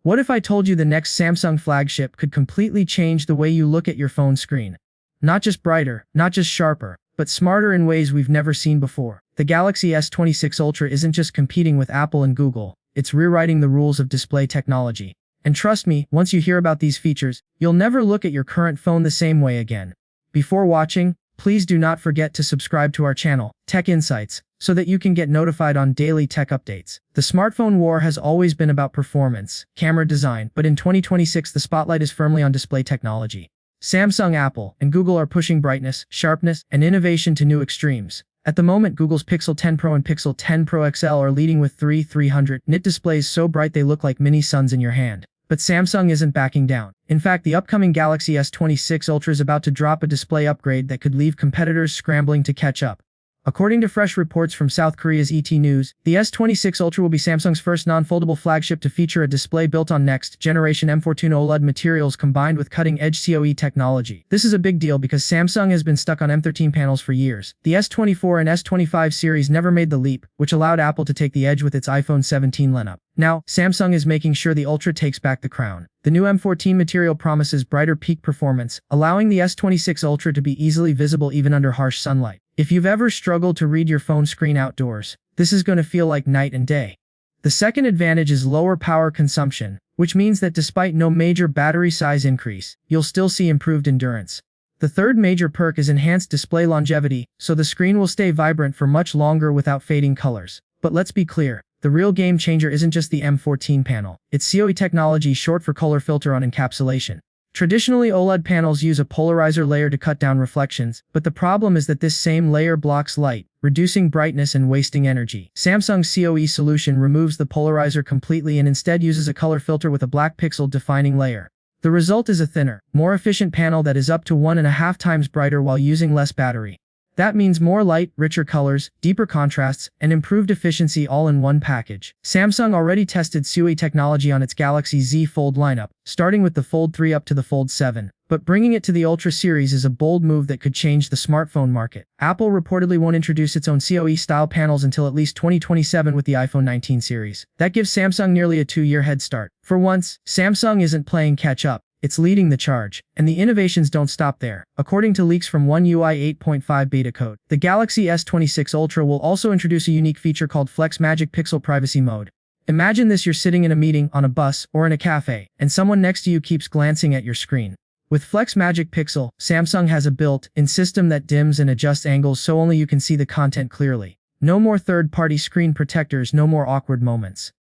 What if I told you the next Samsung flagship could completely change the way you look at your phone screen? Not just brighter, not just sharper, but smarter in ways we've never seen before. The Galaxy S26 Ultra isn't just competing with Apple and Google, it's rewriting the rules of display technology. And trust me, once you hear about these features, you'll never look at your current phone the same way again. Before watching, please do not forget to subscribe to our channel, Tech Insights, so that you can get notified on daily tech updates. The smartphone war has always been about performance, camera design, but in 2026 the spotlight is firmly on display technology. Samsung, Apple, and Google are pushing brightness, sharpness, and innovation to new extremes. At the moment, Google's Pixel 10 Pro and Pixel 10 Pro XL are leading with 300 nit displays so bright they look like mini suns in your hand. But Samsung isn't backing down. In fact, the upcoming Galaxy S26 Ultra is about to drop a display upgrade that could leave competitors scrambling to catch up. According to fresh reports from South Korea's ET News, the S26 Ultra will be Samsung's first non-foldable flagship to feature a display built on next-generation M14 OLED materials combined with cutting-edge COE technology. This is a big deal because Samsung has been stuck on M13 panels for years. The S24 and S25 series never made the leap, which allowed Apple to take the edge with its iPhone 17 lineup. Now, Samsung is making sure the Ultra takes back the crown. The new M14 material promises brighter peak performance, allowing the S26 Ultra to be easily visible even under harsh sunlight. If you've ever struggled to read your phone screen outdoors, this is going to feel like night and day. The second advantage is lower power consumption, which means that despite no major battery size increase, you'll still see improved endurance. The third major perk is enhanced display longevity, so the screen will stay vibrant for much longer without fading colors. But let's be clear, the real game changer isn't just the M14 panel. It's COE technology, short for color filter on encapsulation. Traditionally, OLED panels use a polarizer layer to cut down reflections, but the problem is that this same layer blocks light, reducing brightness and wasting energy. Samsung's COE solution removes the polarizer completely and instead uses a color filter with a black pixel defining layer. The result is a thinner, more efficient panel that is up to 1.5 times brighter while using less battery. That means more light, richer colors, deeper contrasts, and improved efficiency all in one package. Samsung already tested COE technology on its Galaxy Z Fold lineup, starting with the Fold 3 up to the Fold 7. But bringing it to the Ultra series is a bold move that could change the smartphone market. Apple reportedly won't introduce its own COE-style panels until at least 2027 with the iPhone 19 series. That gives Samsung nearly a 2-year head start. For once, Samsung isn't playing catch-up. It's leading the charge, and the innovations don't stop there. According to leaks from One UI 8.5 beta code, the Galaxy S26 Ultra will also introduce a unique feature called Flex Magic Pixel Privacy Mode. Imagine this: you're sitting in a meeting, on a bus, or in a cafe, and someone next to you keeps glancing at your screen. With Flex Magic Pixel, Samsung has a built-in system that dims and adjusts angles so only you can see the content clearly. No more third-party screen protectors, no more awkward moments.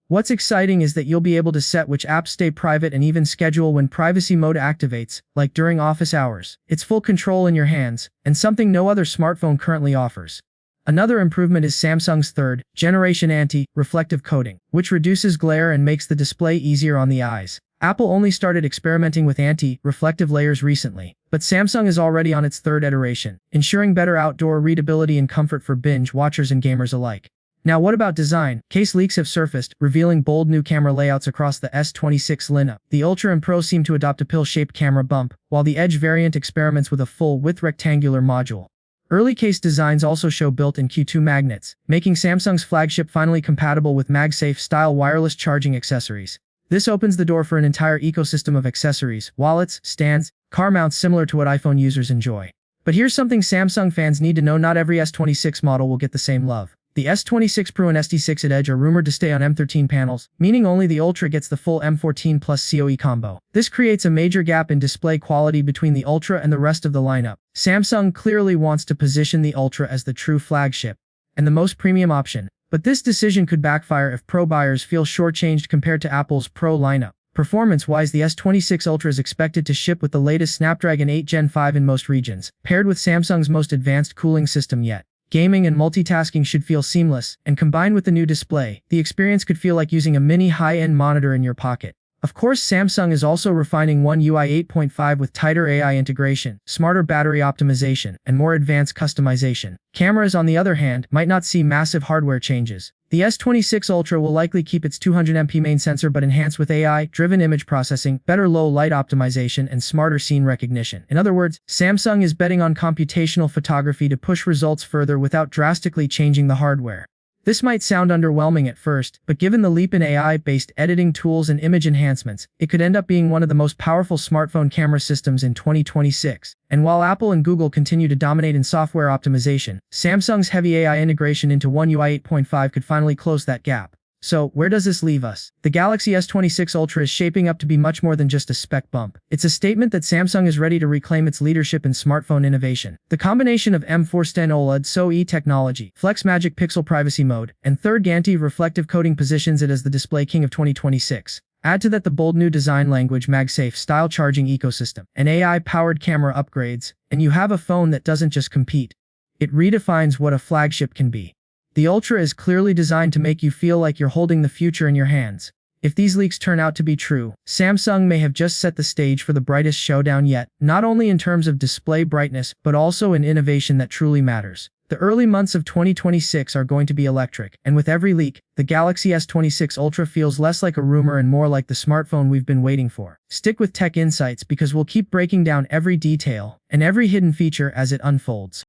What's exciting is that you'll be able to set which apps stay private and even schedule when privacy mode activates, like during office hours. It's full control in your hands, and something no other smartphone currently offers. Another improvement is Samsung's third-generation anti-reflective coating, which reduces glare and makes the display easier on the eyes. Apple only started experimenting with anti-reflective layers recently, but Samsung is already on its third iteration, ensuring better outdoor readability and comfort for binge watchers and gamers alike. Now, what about design? Case leaks have surfaced, revealing bold new camera layouts across the S26 lineup. The Ultra and Pro seem to adopt a pill-shaped camera bump, while the Edge variant experiments with a full-width rectangular module. Early case designs also show built-in Q2 magnets, making Samsung's flagship finally compatible with MagSafe-style wireless charging accessories. This opens the door for an entire ecosystem of accessories, wallets, stands, car mounts similar to what iPhone users enjoy. But here's something Samsung fans need to know: not every S26 model will get the same love. The S26 Pro and S26 Edge are rumored to stay on M13 panels, meaning only the Ultra gets the full M14 plus COE combo. This creates a major gap in display quality between the Ultra and the rest of the lineup. Samsung clearly wants to position the Ultra as the true flagship and the most premium option, but this decision could backfire if Pro buyers feel shortchanged compared to Apple's Pro lineup. Performance-wise, the S26 Ultra is expected to ship with the latest Snapdragon 8 Gen 5 in most regions, paired with Samsung's most advanced cooling system yet. Gaming and multitasking should feel seamless, and combined with the new display, the experience could feel like using a mini high-end monitor in your pocket. Of course, Samsung is also refining One UI 8.5 with tighter AI integration, smarter battery optimization, and more advanced customization. Cameras, on the other hand, might not see massive hardware changes. The S26 Ultra will likely keep its 200MP main sensor but enhanced with AI-driven image processing, better low-light optimization, and smarter scene recognition. In other words, Samsung is betting on computational photography to push results further without drastically changing the hardware. This might sound underwhelming at first, but given the leap in AI-based editing tools and image enhancements, it could end up being one of the most powerful smartphone camera systems in 2026. And while Apple and Google continue to dominate in software optimization, Samsung's heavy AI integration into One UI 8.5 could finally close that gap. So, where does this leave us? The Galaxy S26 Ultra is shaping up to be much more than just a spec bump. It's a statement that Samsung is ready to reclaim its leadership in smartphone innovation. The combination of M4 Sten OLED SoE technology, Flex Magic Pixel Privacy Mode, and third Ganti reflective coating positions it as the display king of 2026. Add to that the bold new design language, MagSafe style charging ecosystem, and AI-powered camera upgrades, and you have a phone that doesn't just compete. It redefines what a flagship can be. The Ultra is clearly designed to make you feel like you're holding the future in your hands. If these leaks turn out to be true, Samsung may have just set the stage for the brightest showdown yet, not only in terms of display brightness, but also in innovation that truly matters. The early months of 2026 are going to be electric, and with every leak, the Galaxy S26 Ultra feels less like a rumor and more like the smartphone we've been waiting for. Stick with Tech Insights because we'll keep breaking down every detail and every hidden feature as it unfolds.